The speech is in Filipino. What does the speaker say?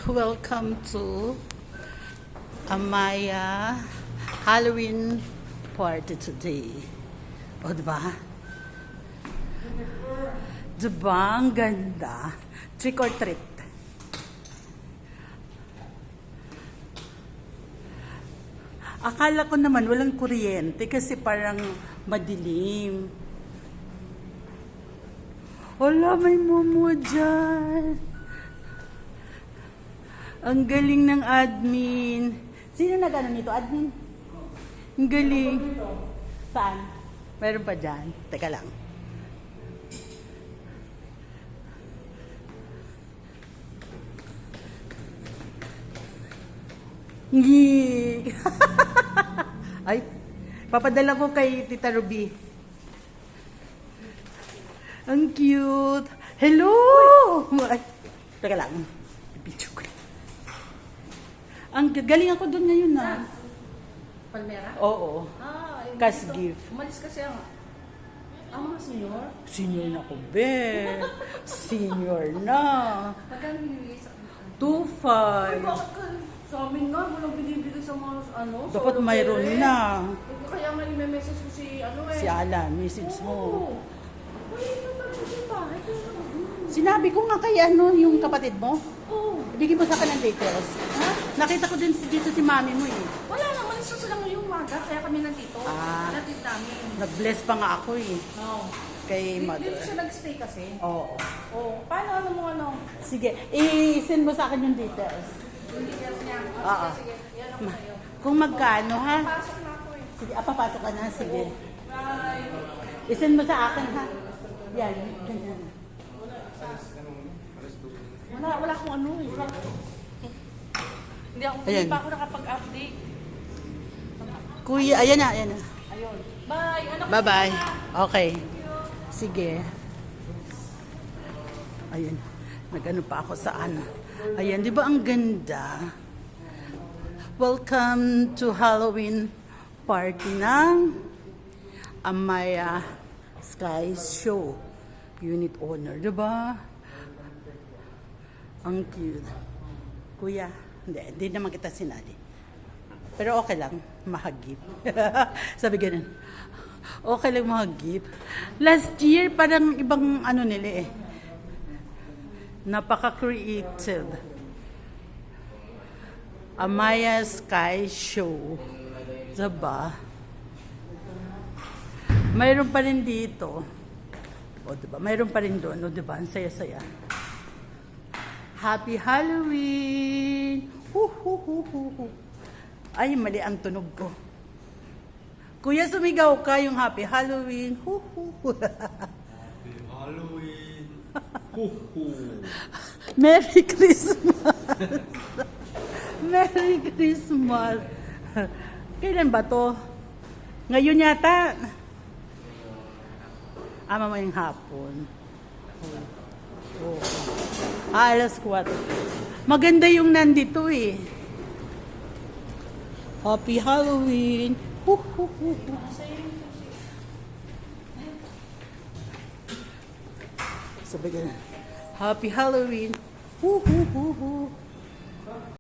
Welcome to Amaya Halloween party today. O, diba? Diba? Ang ganda. Trick or treat. Akala ko naman walang kuryente kasi parang madilim. Wala, may momo dyan. Ang galing ng admin. Sino nag-ano nito? Admin? Ang galing. Saan? Meron pa dyan. Teka lang. Ngi. Ay, papadala ko kay Tita Ruby. Ang cute. Hello! Ay, teka lang. Picture ko. Ang galing ako doon ngayon na. Palmera? Oo. Cash gift. Umalis kasi ang mga senior. Senior na ko, be. Senior na. Magkano binibigay sa 2.5. bakit ka? Sa amin nga, walang binibigay sa mga ano. Dapat sa mayroon hotel. na. Kaya nga i-message ko si ano eh. Si Alan, message mo. Oo. Wala na talaga yung bahay. Sinabi ko nga kay ano, yung kapatid mo. Oo. Bigyan mo sa akin ng details. Ha? Nakita ko din dito si mami mo eh. Wala na, malis na sila ngayong umaga. Kaya kami nandito. Ah. Natid namin. Nag-bless pa nga ako eh. Oo. Kay Dito mother. siya nag-stay kasi. Oo. Oo. Paano ano mo ano? Sige, i-send mo sa akin yung details. Yung details niya. Oo. Sige, yan ako sa'yo. Kung magkano ha? Pasok na ako eh. Sige, papasok ka na. Sige. Bye. I-send mo sa akin ha. Yan, ganyan. Wala akong ano eh. Hindi Ayan. pa ako nakapag-update. Kuya, ayan na, ayan na. Ayun. Bye! Anak ko Bye-bye. na. Okay. Sige. Ayan. Nag-ano pa ako sa ano. Ayan, di ba ang ganda? Welcome to Halloween party ng Amaya Sky Show. Unit owner, di ba? Ang cute. Kuya, hindi naman kita sinali. Pero okay lang, mahagip. Sabi ganun. Okay lang mahagip. Last year, parang ibang ano nila eh. Napaka-creative. Amaya Sky Show. Diba? Mayroon pa rin dito. O diba? Mayroon pa rin doon. O diba? Ang saya-saya. Happy Halloween! Hu. Ay, mali ang tunog ko. Kuya, sumigaw ka yung Happy Halloween. Hu. Happy Halloween! Hu. Merry Christmas! Merry Christmas! Kailan ba to? Ngayon yata. Ama mo yung hapon. Oh. Alas 4. Maganda yung nandito eh. Happy Halloween! Hu. Sabi ganun. Happy Halloween! Hu.